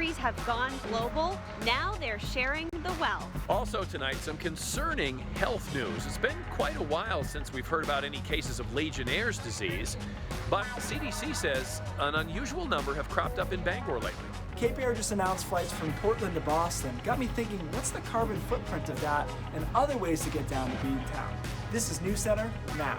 breweries have gone global. Now they're sharing the wealth. Also tonight, some concerning health news. It's been quite a while since we've heard about any cases of Legionnaire's disease, but CDC says an unusual number have cropped up in Bangor lately. Cape Air just announced flights from Portland to Boston. Got me thinking, what's the carbon footprint of that and other ways to get down to Beantown? This is News Center now.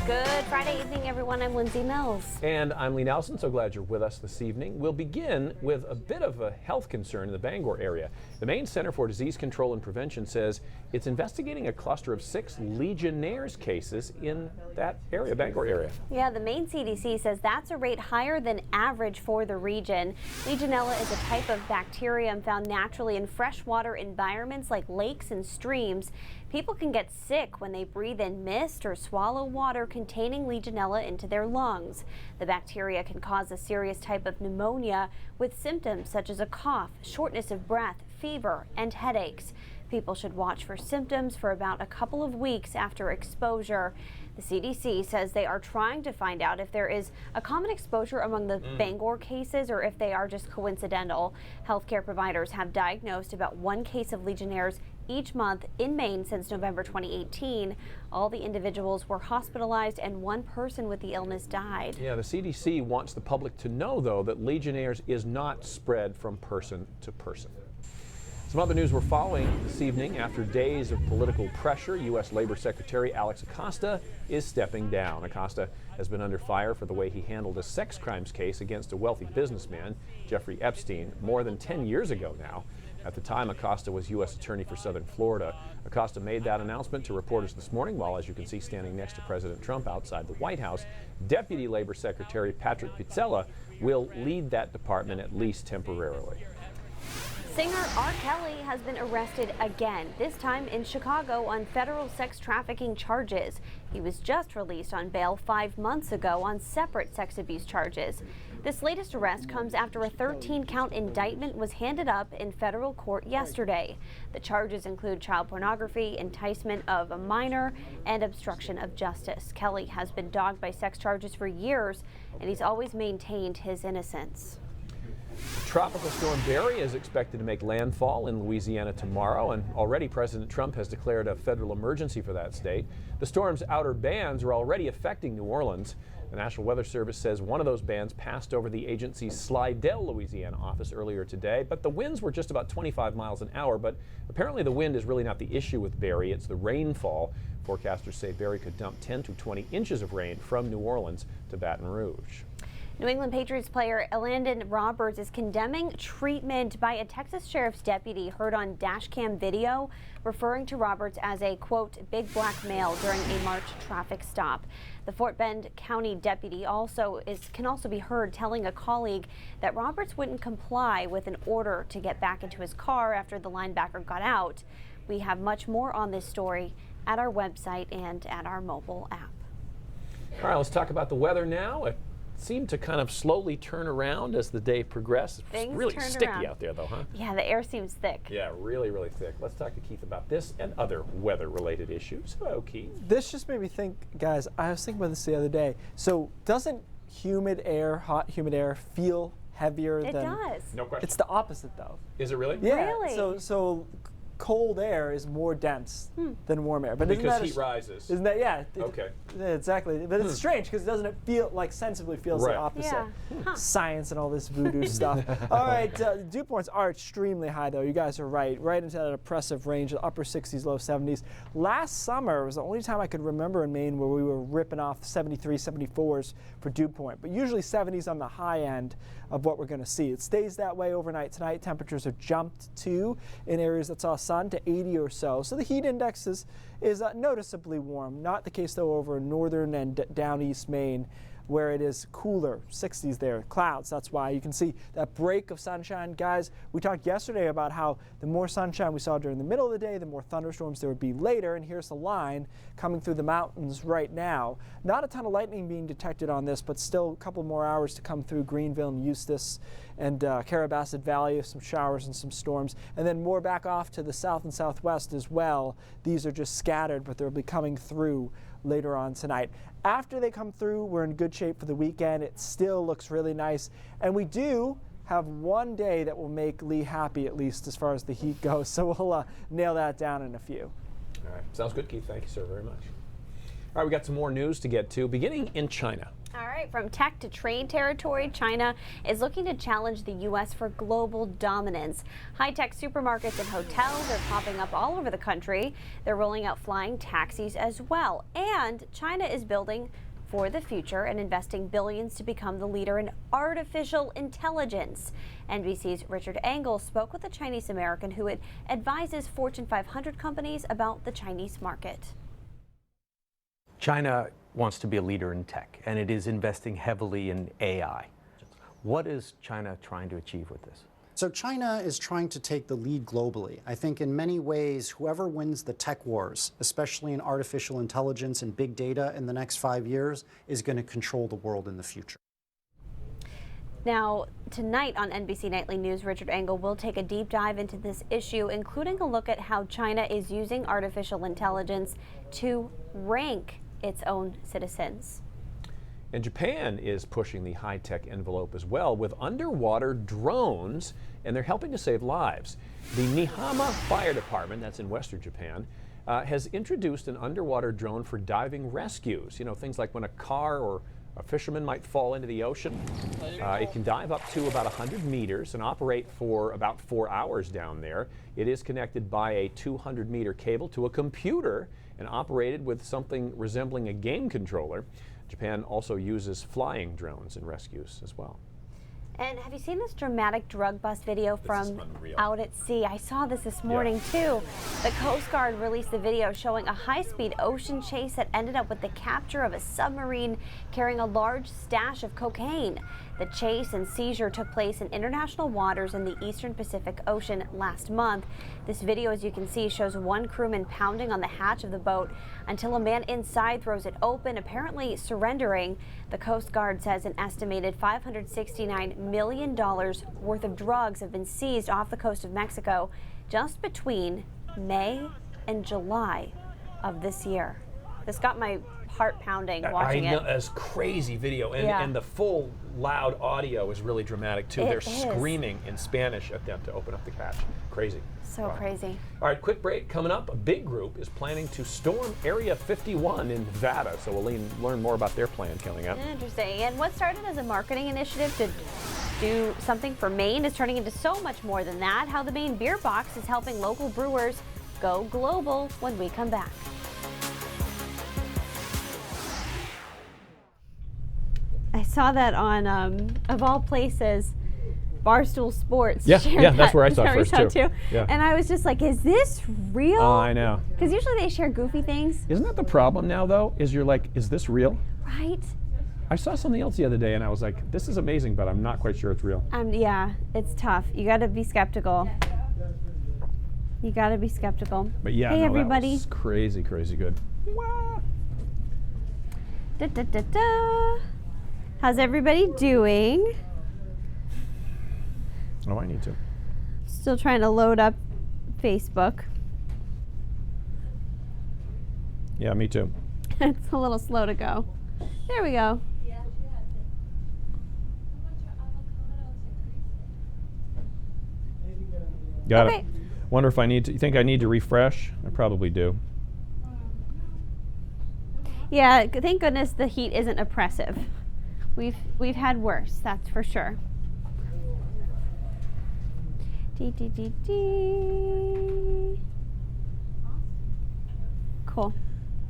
Good Friday evening, everyone. I'm Lindsay Mills. And I'm Lee Nelson. So glad you're with us this evening. We'll begin with a bit of a health concern in the Bangor area. The Maine Center for Disease Control and Prevention says it's investigating a cluster of 6 Legionnaire's cases in that area, Bangor area. Yeah, the Maine CDC says that's a rate higher than average for the region. Legionella is a type of bacterium found naturally in freshwater environments like lakes and streams. People can get sick when they breathe in mist or swallow water containing Legionella into their lungs. The bacteria can cause a serious type of pneumonia with symptoms such as a cough, shortness of breath, fever, and headaches. People should watch for symptoms for about a couple of weeks after exposure. The CDC says they are trying to find out if there is a common exposure among the Bangor cases or if they are just coincidental. Healthcare providers have diagnosed about 1 case of Legionnaire's each month in Maine since November 2018. All the individuals were hospitalized and 1 person with the illness died. Yeah, the CDC wants the public to know, though, that Legionnaire's is not spread from person to person. Some other news we're following this evening. After days of political pressure, U.S. Labor Secretary Alex Acosta is stepping down. Acosta has been under fire for the way he handled a sex crimes case against a wealthy businessman, Jeffrey Epstein, more than 10 years ago now. At the time, Acosta was U.S. Attorney for Southern Florida. Acosta made that announcement to reporters this morning while, as you can see, standing next to President Trump outside the White House. Deputy Labor Secretary Patrick Pizzella will lead that department at least temporarily. Singer R. Kelly has been arrested again, this time in Chicago on federal sex trafficking charges. He was just released on bail 5 months ago on separate sex abuse charges. This latest arrest comes after a 13-count indictment was handed up in federal court yesterday. The charges include child pornography, enticement of a minor, and obstruction of justice. Kelly has been dogged by sex charges for years, and he's always maintained his innocence. Tropical storm Barry is expected to make landfall in Louisiana tomorrow, and already President Trump has declared a federal emergency for that state. The storm's outer bands are already affecting New Orleans. The National Weather Service says one of those bands passed over the agency's Slidell, Louisiana office earlier today, but the winds were just about 25 miles an hour. But apparently the wind is really not the issue with Barry, it's the rainfall. Forecasters say Barry could dump 10 to 20 inches of rain from New Orleans to Baton Rouge. New England Patriots player Elandon Roberts is condemning treatment by a Texas sheriff's deputy heard on dashcam video, referring to Roberts as a, quote, big black male during a March traffic stop. The Fort Bend County deputy can also be heard telling a colleague that Roberts wouldn't comply with an order to get back into his car after the linebacker got out. We have much more on this story at our website and at our mobile app. All right, let's talk about the weather now. It seemed to kind of slowly turn around as the day progressed. It's really sticky out there, though, huh? Yeah, the air seems thick. Yeah, really, really thick. Let's talk to Keith about this and other weather-related issues. Hello, Keith. This just made me think, guys, I was thinking about this the other day. So doesn't humid air, hot humid air, feel heavier than... It does. No question. It's the opposite, though. Is it really? Yeah. Really? So cold air is more dense than warm air. But because heat rises. Isn't that, yeah. Okay. Exactly. But it's strange because it doesn't feel like sensibly feels the opposite. Yeah. Science and all this voodoo stuff. All right, dew points are extremely high, though. You guys are right into that oppressive range of upper 60s, low 70s. Last summer was the only time I could remember in Maine where we were ripping off 73, 74s for dew point, but usually 70s on the high end of what we're going to see. It stays that way overnight tonight. Temperatures have jumped to, in areas that saw sun, to 80 or so. So the heat index is noticeably warm. Not the case, though, over northern and down east Maine. where it is cooler, 60s there, clouds. That's why you can see that break of sunshine. Guys, we talked yesterday about how the more sunshine we saw during the middle of the day, the more thunderstorms there would be later, and here's the line coming through the mountains right now. Not a ton of lightning being detected on this, but still a couple more hours to come through Greenville and Eustis and Carrabassett Valley, some showers and some storms, and then more back off to the south and southwest as well. These are just scattered, but they'll be coming through later on tonight. After they come through, we're in good shape for the weekend. It still looks really nice, and we do have one day that will make Lee happy, at least as far as the heat goes, so we'll nail that down in a few. All right, sounds good, Keith. Thank you, sir, very much. All right, we got some more news to get to, beginning in China. All right, from tech to trade territory, China is looking to challenge the U.S. for global dominance. High-tech supermarkets and hotels are popping up all over the country. They're rolling out flying taxis as well. And China is building for the future and investing billions to become the leader in artificial intelligence. NBC's Richard Engel spoke with a Chinese American who advises Fortune 500 companies about the Chinese market. China wants to be a leader in tech, and it is investing heavily in AI. What is China trying to achieve with this? So China is trying to take the lead globally. I think in many ways, whoever wins the tech wars, especially in artificial intelligence and big data in the next 5 years, is going to control the world in the future. Now, tonight on NBC Nightly News, Richard Engel will take a deep dive into this issue, including a look at how China is using artificial intelligence to rank its own citizens. And Japan is pushing the high-tech envelope as well with underwater drones, and they're helping to save lives. The Nihama Fire Department, that's in western Japan, has introduced an underwater drone for diving rescues. You know, things like when a car or a fisherman might fall into the ocean. It can dive up to about 100 meters and operate for about 4 hours down there. It is connected by a 200-meter cable to a computer and operated with something resembling a game controller. Japan also uses flying drones in rescues as well. And have you seen this dramatic drug bust video from out at sea? I saw this morning too. The Coast Guard released the video showing a high-speed ocean chase that ended up with the capture of a submarine carrying a large stash of cocaine. The chase and seizure took place in international waters in the eastern Pacific Ocean last month. This video, as you can see, shows one crewman pounding on the hatch of the boat until a man inside throws it open, apparently surrendering. The Coast Guard says an estimated $569 million worth of drugs have been seized off the coast of Mexico just between May and July of this year. This got my heart pounding watching it. I know, it's crazy video, and the full loud audio is really dramatic too. They're screaming in Spanish at them to open up the catch. Crazy. So crazy. All right, quick break coming up. A big group is planning to storm Area 51 in Nevada, so we'll learn more about their plan coming up. Interesting. And what started as a marketing initiative to do something for Maine is turning into so much more than that. How the Maine Beer Box is helping local brewers go global when we come back. I saw that on, of all places, Barstool Sports. Yeah, that's where I saw it first too. Yeah. And I was just like, is this real? Oh, I know. Because usually they share goofy things. Isn't that the problem now, though? Is you're like, is this real? Right. I saw something else the other day, and I was like, this is amazing, but I'm not quite sure it's real. Yeah, it's tough. You got to be skeptical. You got to be skeptical. But yeah, hey, everybody. That was crazy, crazy good. Wow. Da, da, da, da. How's everybody doing? Oh, I need to. Still trying to load up Facebook. Yeah, me too. It's a little slow to go. There we go. Got it. Wonder if I need to. You think I need to refresh? I probably do. Yeah, thank goodness the heat isn't oppressive. We've had worse, that's for sure. Cool.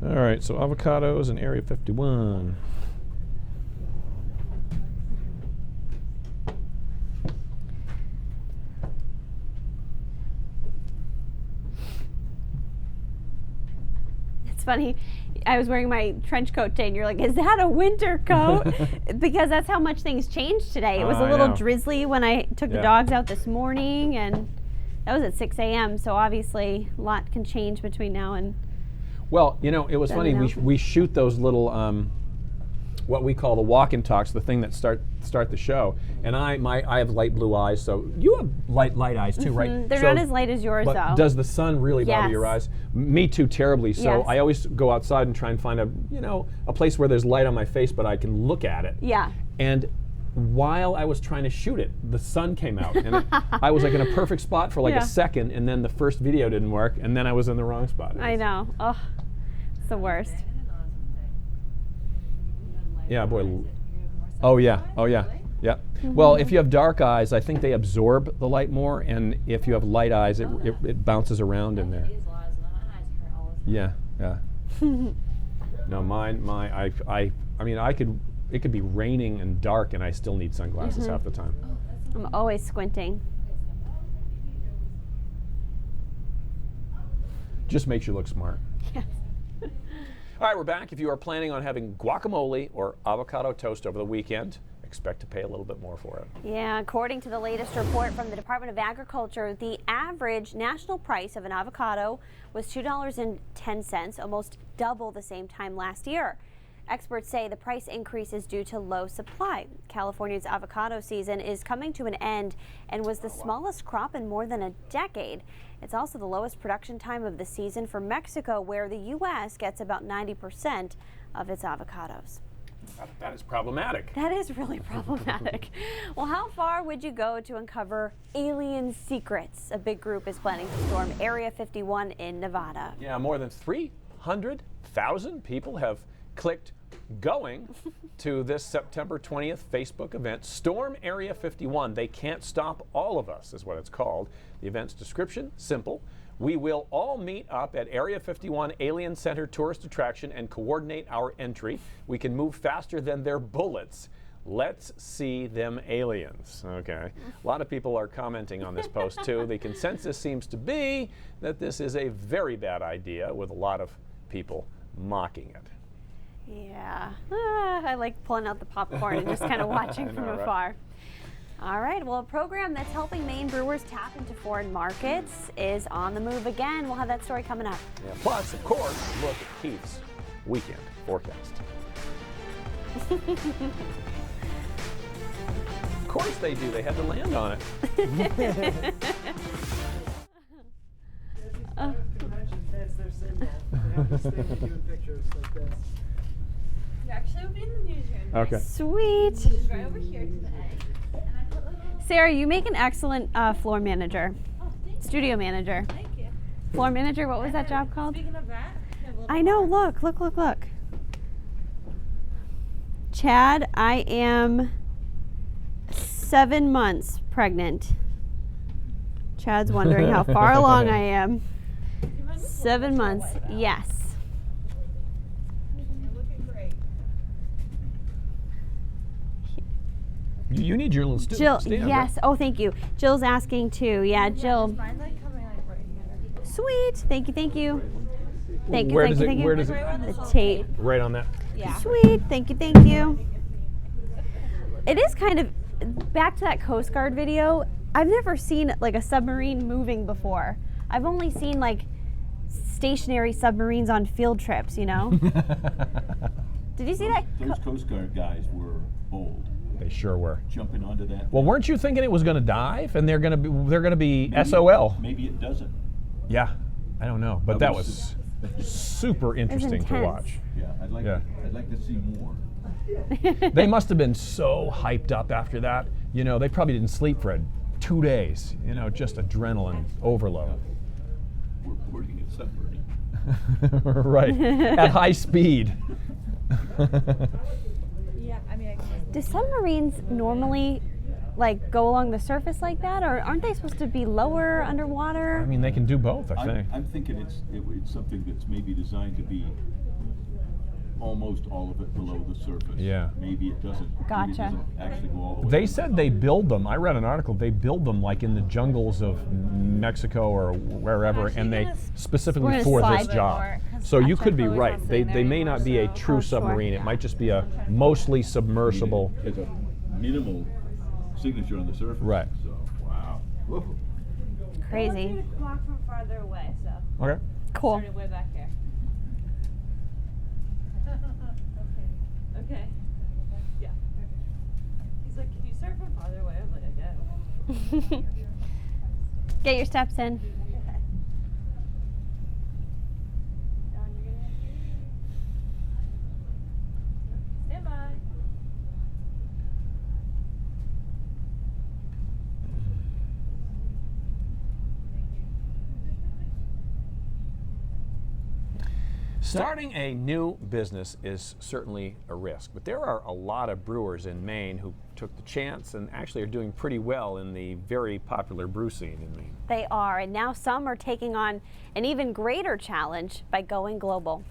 All right, so avocados in Area 51. It's funny. I was wearing my trench coat today, and you're like, is that a winter coat? Because that's how much things changed today. It was a little drizzly when I took the dogs out this morning, and that was at 6 a.m. So obviously a lot can change between now and. Well, you know, it was funny. We shoot those little what we call the walk and talks, the thing that start the show. And I have light blue eyes, so you have light eyes too, right? They're not as light as yours, but though. Does the sun really bother your eyes? Me too, terribly. So Yes. I always go outside and try and find a place where there's light on my face, but I can look at it. Yeah. And while I was trying to shoot it, the sun came out, and I was like in a perfect spot for like a second, and then the first video didn't work, and then I was in the wrong spot. I know. Oh, it's the worst. Yeah, boy. Oh yeah. Yeah. Well, if you have dark eyes, I think they absorb the light more, and if you have light eyes, it bounces around in there. Yeah. No, I mean, it could be raining and dark, and I still need sunglasses half the time. I'm always squinting. Just makes you look smart. Yes. All right, we're back. If you are planning on having guacamole or avocado toast over the weekend, expect to pay a little bit more for it. Yeah, according to the latest report from the Department of Agriculture, the average national price of an avocado was $2.10, almost double the same time last year. Experts say the price increase is due to low supply. California's avocado season is coming to an end and was the smallest crop in more than a decade. It's also the lowest production time of the season for Mexico, where the U.S. gets about 90% of its avocados. That is problematic. That is really problematic. Well, how far would you go to uncover alien secrets? A big group is planning to storm Area 51 in Nevada. Yeah, more than 300,000 people have clicked going to this September 20th Facebook event. Storm Area 51. They can't stop all of us, is what it's called. The event's description, simple. We will all meet up at Area 51 Alien Center tourist attraction and coordinate our entry. We can move faster than their bullets. Let's see them aliens. Okay. A lot of people are commenting on this post too. The consensus seems to be that this is a very bad idea, with a lot of people mocking it. Yeah, I like pulling out the popcorn and just kind of watching from afar. All right, well, a program that's helping Maine brewers tap into foreign markets is on the move again. We'll have that story coming up. Yeah. Plus, of course, look at Keith's weekend forecast. Of course they do. They had to land on it. Actually, we'll be in the newsroom. Okay. Sweet. It's right over here today. Sarah, you make an excellent floor manager, studio manager. Thank you. Floor manager, what was that job called? Speaking of that, I know, look. Chad, I am 7 months pregnant. Chad's wondering how far along I am. 7 months, yes. you're looking great. You need your little Jill, stand, yes. right? Oh, thank you. Jill's asking too. Yeah, Jill. Mine's like coming like right here. Sweet. Thank you. Thank you. Where does it? The tape. Right on that. Yeah. Sweet. Thank you. Thank you. It is kind of back to that Coast Guard video. I've never seen like a submarine moving before. I've only seen like stationary submarines on field trips, you know? Did you see that? Those Coast Guard guys were bold, They sure were. jumping onto that. Well, weren't you thinking it was going to dive and they're going to be SOL? Maybe it doesn't. Yeah, I don't know, but That that was super interesting to intense. watch. Yeah, I'd like to see more. They must have been so hyped up after that. You know, they probably didn't sleep for 2 days. You know, just adrenaline overload. We're boarding a submarine. Right, at high speed. Yeah, I mean, Do submarines normally like go along the surface like that, or aren't they supposed to be lower underwater? I mean, they can do both, I think. I'm thinking it's something that's maybe designed to be almost all of it below the surface. Yeah. Maybe it doesn't. Maybe it Gotcha. doesn't actually go all the way. They said they build them. I read an article. They build them like in the jungles of Mexico or wherever, Actually and they gonna We're specifically gonna for slide this job. So you could be Chloe's right. not They sitting there may not be a anymore, so- true Oh, sure. submarine. It might just be a mostly submersible. It has a minimal signature on the surface. Right. So, wow. Whoa. Crazy. I want you to walk from farther away, so. Okay. Cool. Started way back here. Okay. Yeah. He's like, can you start from farther away? I'm like, I guess. Get your steps in. Stand by. Starting a new business is certainly a risk, but there are a lot of brewers in Maine who took the chance and actually are doing pretty well in the very popular brew scene in Maine. They are, and now some are taking on an even greater challenge by going global.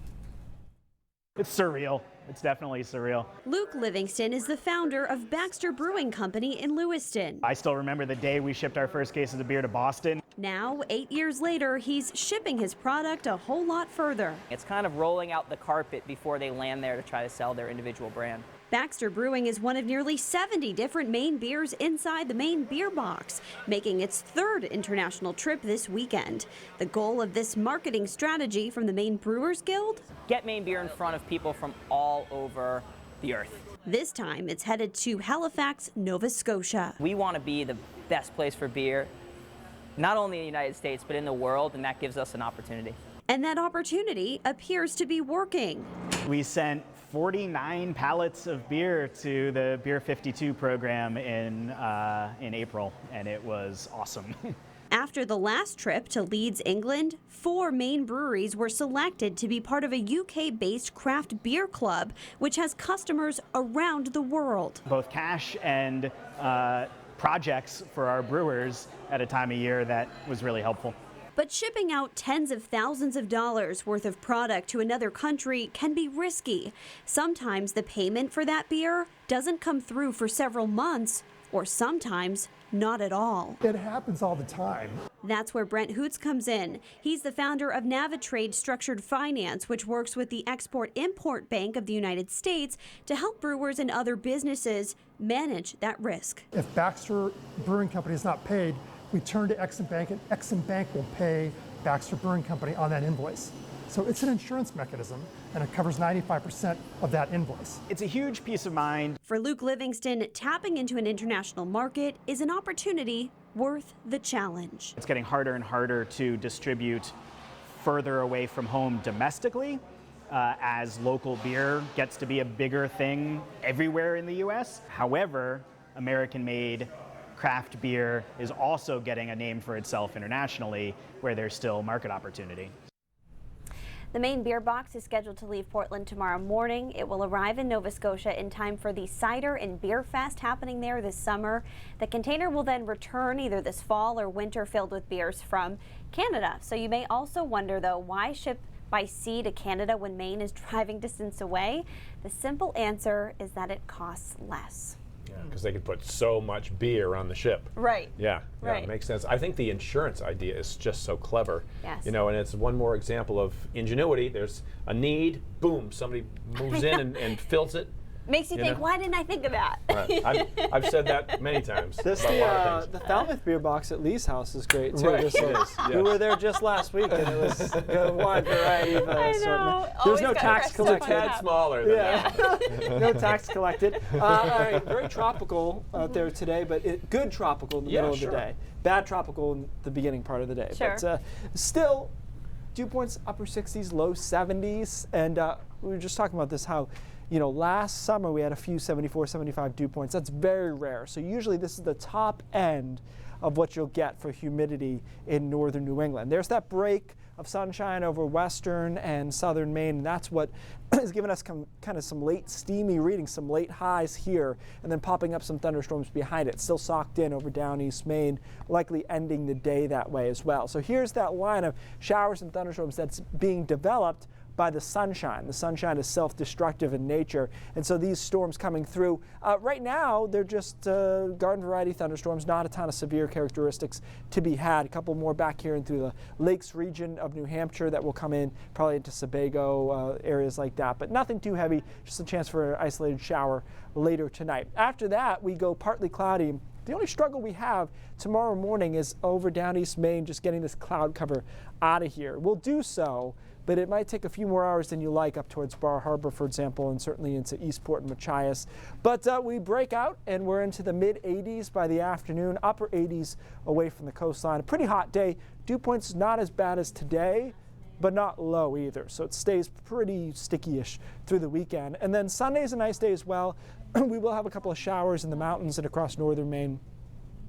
It's surreal. It's definitely surreal. Luke Livingston is the founder of Baxter Brewing Company in Lewiston. I still remember the day we shipped our first cases of beer to Boston. Now, 8 years later, he's shipping his product a whole lot further. It's kind of rolling out the carpet before they land there to try to sell their individual brand. Baxter Brewing is one of nearly 70 different Maine beers inside the Maine Beer Box, making its third international trip this weekend. The goal of this marketing strategy from the Maine Brewers Guild? Get Maine beer in front of people from all over the earth. This time, it's headed to Halifax, Nova Scotia. We want to be the best place for beer, not only in the United States, but in the world, and that gives us an opportunity. And that opportunity appears to be working. We sent 49 pallets of beer to the Beer 52 program in April, and it was awesome. After the last trip to Leeds, England, 4 Maine breweries were selected to be part of a UK-based craft beer club, which has customers around the world. Both cash and projects for our brewers at a time of year that was really helpful. But shipping out tens of thousands of dollars worth of product to another country can be risky. Sometimes the payment for that beer doesn't come through for several months, or sometimes not at all. It happens all the time. That's where Brent Hoots comes in. He's the founder of Navitrade Structured Finance, which works with the Export-Import Bank of the United States to help brewers and other businesses manage that risk. If Baxter Brewing Company is not paid, we turn to Exim Bank, and Exim Bank will pay Baxter Brewing Company on that invoice. So it's an insurance mechanism, and it covers 95% of that invoice. It's a huge peace of mind. For Luke Livingston, tapping into an international market is an opportunity worth the challenge. It's getting harder and harder to distribute further away from home domestically as local beer gets to be a bigger thing everywhere in the US. However, American-made craft beer is also getting a name for itself internationally, where there's still market opportunity. The Maine Beer Box is scheduled to leave Portland tomorrow morning. It will arrive in Nova Scotia in time for the Cider and Beer Fest happening there this summer. The container will then return either this fall or winter filled with beers from Canada. So you may also wonder, though, why ship by sea to Canada when Maine is driving distance away? The simple answer is that it costs less. Because they could put so much beer on the ship. Right. Yeah, Right. it makes sense. I think the insurance idea is just so clever. Yes. You know, and it's one more example of ingenuity. There's a need, boom, somebody moves in and fills it. Makes you think, why didn't I think of that? Right. I've said that many times. This about a lot of things. the Falmouth Beer Box at Lee's house is great too. Right, This it is. is, We yes. were there just last week, and it was a wide variety of I assortment. know. There's Always no got tax Crest up on collected. Tad top. smaller than that. Yeah, no tax collected. All right, very tropical out there today, but good tropical in the middle of the day. Bad tropical in the beginning part of the day. Sure. But still, dew points upper 60s, low 70s, and we were just talking about this, how last summer we had a few 74, 75 dew points. That's very rare. So usually this is the top end of what you'll get for humidity in northern New England. There's that break of sunshine over western and southern Maine, and that's what has given us kind of some late steamy readings, some late highs here, and then popping up some thunderstorms behind it. Still socked in over down East Maine, likely ending the day that way as well. So here's that line of showers and thunderstorms that's being developed by the sunshine. The sunshine is self-destructive in nature, and so these storms coming through, right now they're just garden variety thunderstorms, not a ton of severe characteristics to be had. A couple more back here into the lakes region of New Hampshire that will come in, probably into Sebago, areas like that, but nothing too heavy, just a chance for an isolated shower later tonight. After that, we go partly cloudy. The only struggle we have tomorrow morning is over down East Maine, just getting this cloud cover out of here. We'll do so, but it might take a few more hours than you like up towards Bar Harbor, for example, and certainly into Eastport and Machias. But we break out and we're into the mid-80s by the afternoon, upper 80s away from the coastline. A pretty hot day. Dew points not as bad as today, but not low either. So it stays pretty sticky-ish through the weekend. And then Sunday's a nice day as well. We will have a couple of showers in the mountains and across northern Maine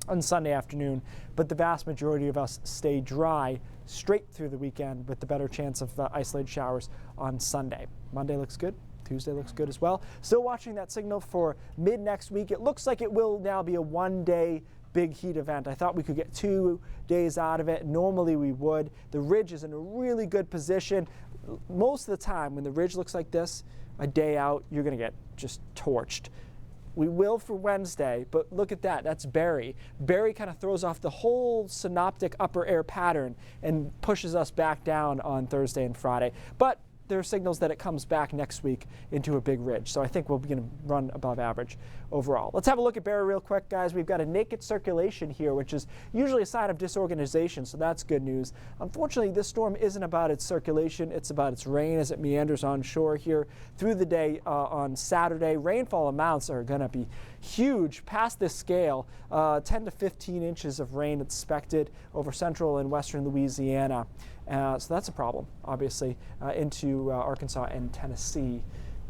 on Sunday afternoon, but the vast majority of us stay dry straight through the weekend with the better chance of isolated showers on Sunday. Monday looks good. Tuesday looks good as well. Still watching that signal for mid next week. It looks like it will now be a one-day big heat event. I thought we could get 2 days out of it. Normally we would. The ridge is in a really good position. Most of the time when the ridge looks like this, a day out, you're going to get just torched. We will for Wednesday, but look at that. That's Barry. Barry kind of throws off the whole synoptic upper air pattern and pushes us back down on Thursday and Friday. But there are signals that it comes back next week into a big ridge. So I think we'll begin to run above average overall. Let's have a look at Barry real quick, guys. We've got a naked circulation here, which is usually a sign of disorganization, so that's good news. Unfortunately, this storm isn't about its circulation. It's about its rain as it meanders onshore here through the day on Saturday. Rainfall amounts are going to be huge past this scale. 10 to 15 inches of rain expected over central and western Louisiana. So that's a problem, obviously, into Arkansas and Tennessee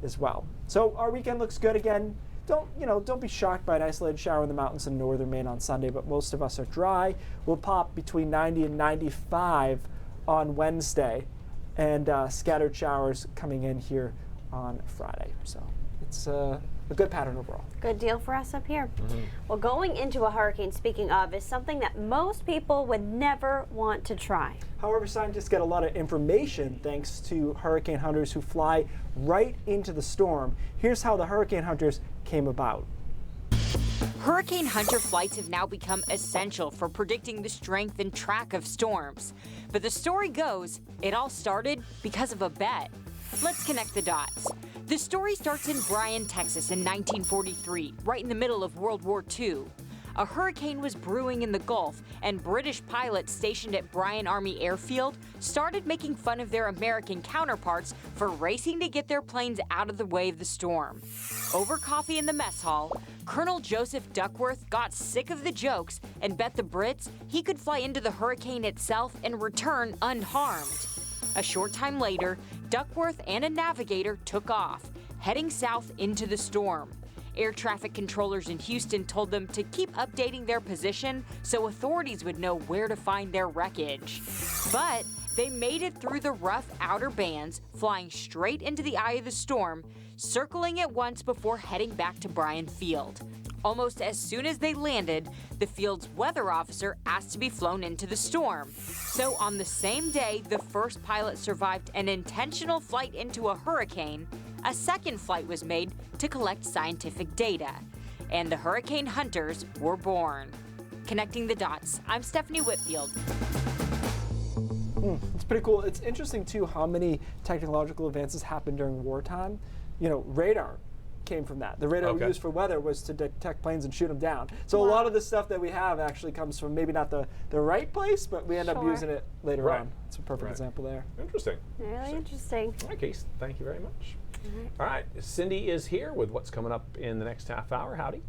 as well. So our weekend looks good again. Don't be shocked by an isolated shower in the mountains in northern Maine on Sunday, but most of us are dry. We'll pop between 90 and 95 on Wednesday, and scattered showers coming in here on Friday. So it's a good pattern overall. Good deal for us up here. Well, going into a hurricane, speaking of, is something that most people would never want to try. However, scientists get a lot of information thanks to hurricane hunters who fly right into the storm. Here's how the hurricane hunters came about. Hurricane hunter flights have now become essential for predicting the strength and track of storms. But the story goes, it all started because of a bet. Let's connect the dots. The story starts in Bryan, Texas in 1943, right in the middle of World War II. A hurricane was brewing in the Gulf, and British pilots stationed at Bryan Army Airfield started making fun of their American counterparts for racing to get their planes out of the way of the storm. Over coffee in the mess hall, Colonel Joseph Duckworth got sick of the jokes and bet the Brits he could fly into the hurricane itself and return unharmed. A short time later, Duckworth and a navigator took off, heading south into the storm. Air traffic controllers in Houston told them to keep updating their position so authorities would know where to find their wreckage. But they made it through the rough outer bands, flying straight into the eye of the storm, circling it once before heading back to Bryan Field. Almost as soon as they landed, the field's weather officer asked to be flown into the storm. So on the same day the first pilot survived an intentional flight into a hurricane, a second flight was made to collect scientific data. And the hurricane hunters were born. Connecting the dots, I'm Stephanie Whitfield. It's pretty cool. It's interesting, too, how many technological advances happened during wartime. Radar came from that. The radar we used for weather was to detect planes and shoot them down. So a lot of the stuff that we have actually comes from maybe not the right place, but we end up using it later on. It's a perfect example there. Interesting. Really interesting. All right, Case, thank you very much. All right, Cindy is here with what's coming up in the next half hour. Howdy.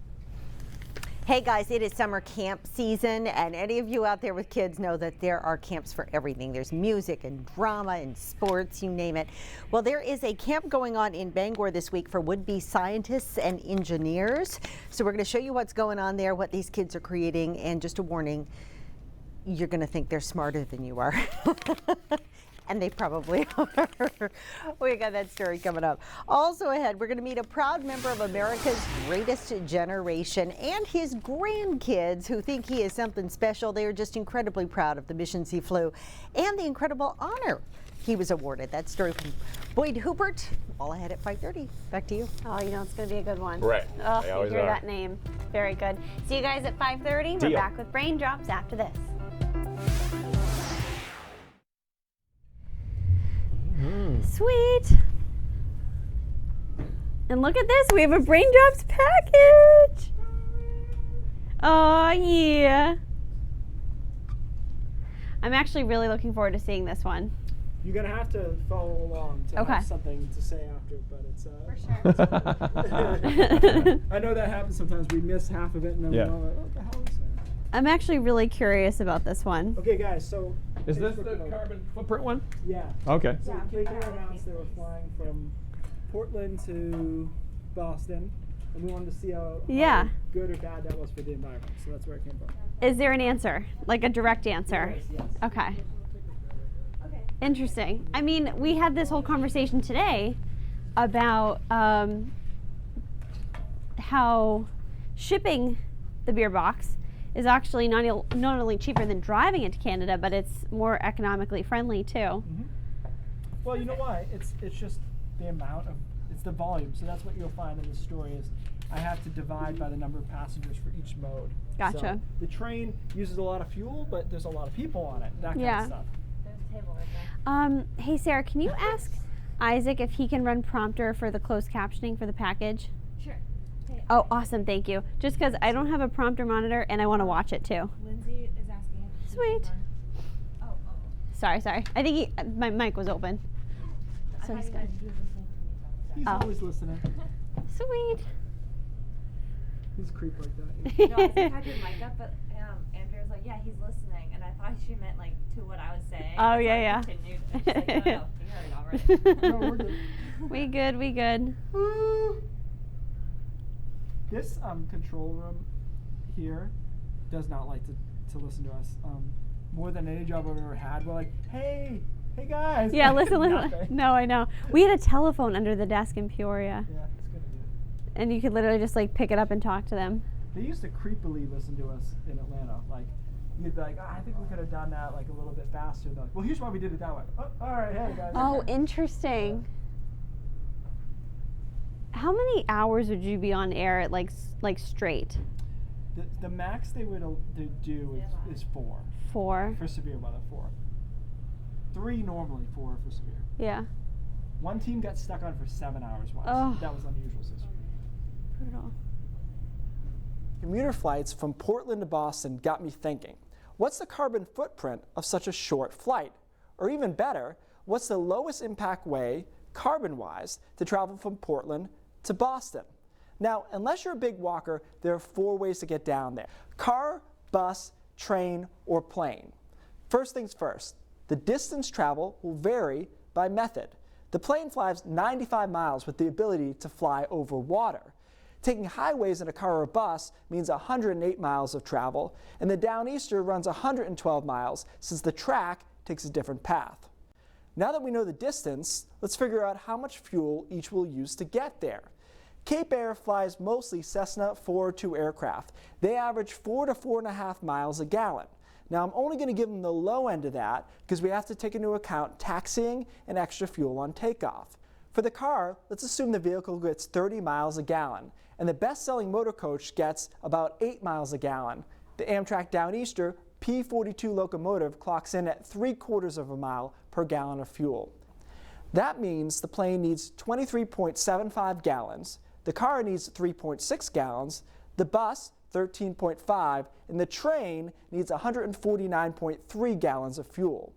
Hey guys, it is summer camp season, and any of you out there with kids know that there are camps for everything. There's music and drama and sports, you name it. Well, there is a camp going on in Bangor this week for would-be scientists and engineers. So we're going to show you what's going on there, what these kids are creating, and just a warning, you're going to think they're smarter than you are. And they probably are. We got that story coming up. Also ahead, we're going to meet a proud member of America's greatest generation and his grandkids who think he is something special. They are just incredibly proud of the missions he flew and the incredible honor he was awarded. That story from Boyd Hubert, all ahead at 5:30. Back to you. Oh, you know it's going to be a good one. Right. Oh, They you always hear are. that name. Very good. See you guys at 5:30. We're Deal. back with Brain Drops after this. Sweet. And look at this. We have a Brain Drops package. Oh, yeah. I'm actually really looking forward to seeing this one. You're gonna have to follow along to Okay. have something to say after, but it's For sure. I know that happens sometimes. We miss half of it, and then Yeah. we're all like, "What the hell is that?" I'm actually really curious about this one. Okay, guys. So Is this Facebook the note. carbon footprint one? Yeah. Okay. So KK announced they were flying from Portland to Boston, and we wanted to see how Yeah. good or bad that was for the environment. So that's where it came from. Is there an answer? Like a direct answer? Yes. Okay. Interesting. I mean, we had this whole conversation today about how shipping the beer box is actually not only cheaper than driving it to Canada, but it's more economically friendly too. Well, you know why? It's just the amount of, it's the volume. So that's what you'll find in the story is I have to divide by the number of passengers for each mode. Gotcha. So the train uses a lot of fuel, but there's a lot of people on it. That kind Yeah. of stuff. Hey Sarah, can you ask Isaac if he can run prompter for the closed captioning for the package? Sure. Oh, awesome, thank you. Just because I don't have a prompter monitor and I want to watch it too. Lindsay is asking if Sweet. Oh. Sorry. I think my mic was open. So he's good. He's Oh. always listening. Sweet. He's a creep like that. No, I had your mic up, but Andrew was like, yeah, he's listening. And I thought she meant like to what I was saying. Oh, so yeah. I continued. And she's like, no, he heard it already. No, we're good. We good. This control room here does not like to listen to us. More than any job I've ever had. We're like, hey guys. Yeah, listen. Nothing. No, I know. We had a telephone under the desk in Peoria. Yeah, it's good to do. And you could literally just like pick it up and talk to them. They used to creepily listen to us in Atlanta. Like, you'd be like, I think we could have done that like a little bit faster. They're like, well, here's why we did it that way. Oh, all right, hey guys. Oh, interesting. How many hours would you be on air at like straight? The max they would do is 4. 4. For severe weather, 4. 3 normally, 4 for severe. Yeah. One team got stuck on for 7 hours once. Oh. That was unusual. Brutal. Commuter flights from Portland to Boston got me thinking, what's the carbon footprint of such a short flight? Or even better, what's the lowest impact way, carbon-wise, to travel from Portland to Boston? Now, unless you're a big walker, there are 4 ways to get down there: car, bus, train, or plane. First things first, the distance travel will vary by method. The plane flies 95 miles with the ability to fly over water. Taking highways in a car or a bus means 108 miles of travel, and the Downeaster runs 112 miles since the track takes a different path. Now that we know the distance, let's figure out how much fuel each will use to get there. Cape Air flies mostly Cessna 402 aircraft. They average 4 to 4.5 miles a gallon. Now I'm only going to give them the low end of that because we have to take into account taxiing and extra fuel on takeoff. For the car, let's assume the vehicle gets 30 miles a gallon, and the best-selling motor coach gets about 8 miles a gallon. The Amtrak Downeaster P42 locomotive clocks in at 3/4 of a mile per gallon of fuel. That means the plane needs 23.75 gallons, the car needs 3.6 gallons, the bus 13.5, and the train needs 149.3 gallons of fuel.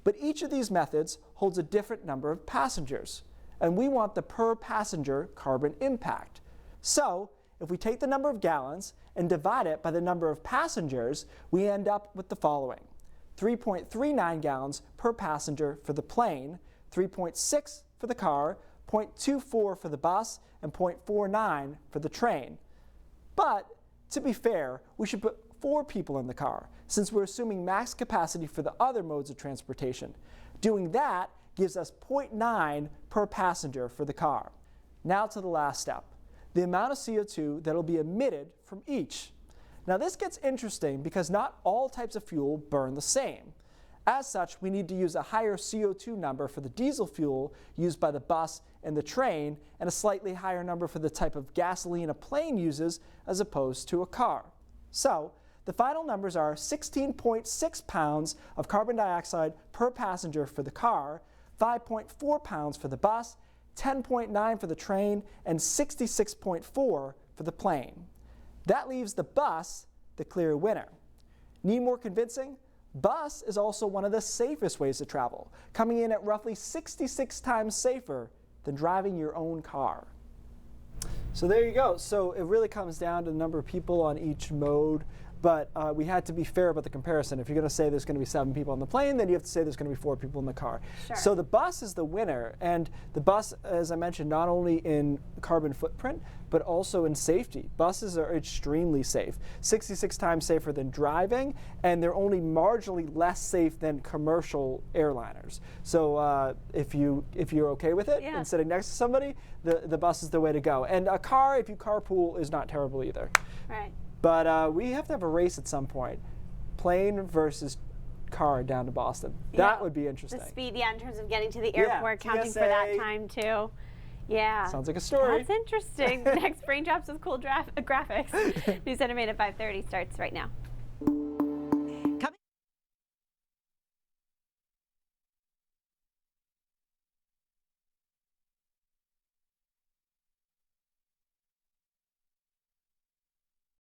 But each of these methods holds a different number of passengers, and we want the per passenger carbon impact. So, if we take the number of gallons and divide it by the number of passengers, we end up with the following: 3.39 gallons per passenger for the plane, 3.6 for the car, 0.24 for the bus, and 0.49 for the train. But, to be fair, we should put 4 people in the car, since we're assuming max capacity for the other modes of transportation. Doing that gives us 0.9 per passenger for the car. Now to the last step, the amount of CO2 that will be emitted from each. Now this gets interesting because not all types of fuel burn the same. As such, we need to use a higher CO2 number for the diesel fuel used by the bus and the train, and a slightly higher number for the type of gasoline a plane uses as opposed to a car. So, the final numbers are 16.6 pounds of carbon dioxide per passenger for the car, 5.4 pounds for the bus, 10.9 for the train, and 66.4 for the plane. That leaves the bus the clear winner. Need more convincing? Bus is also one of the safest ways to travel, coming in at roughly 66 times safer than driving your own car. So there you go. So it really comes down to the number of people on each mode, but we had to be fair about the comparison. If you're going to say there's going to be 7 people on the plane, then you have to say there's going to be 4 people in the car. Sure. So the bus is the winner, and the bus, as I mentioned, not only in carbon footprint, but also in safety. Buses are extremely safe, 66 times safer than driving, and they're only marginally less safe than commercial airliners. So if you're okay with it and sitting next to somebody, the bus is the way to go. And a car, if you carpool, is not terrible either. Right. But we have to have a race at some point. Plane versus car down to Boston. That would be interesting. The speed, in terms of getting to the airport, counting TSA. for that time too. Yeah. Sounds like a story. That's interesting. Next, Brain Drops with cool graphics. News Center Maine at 5:30 starts right now.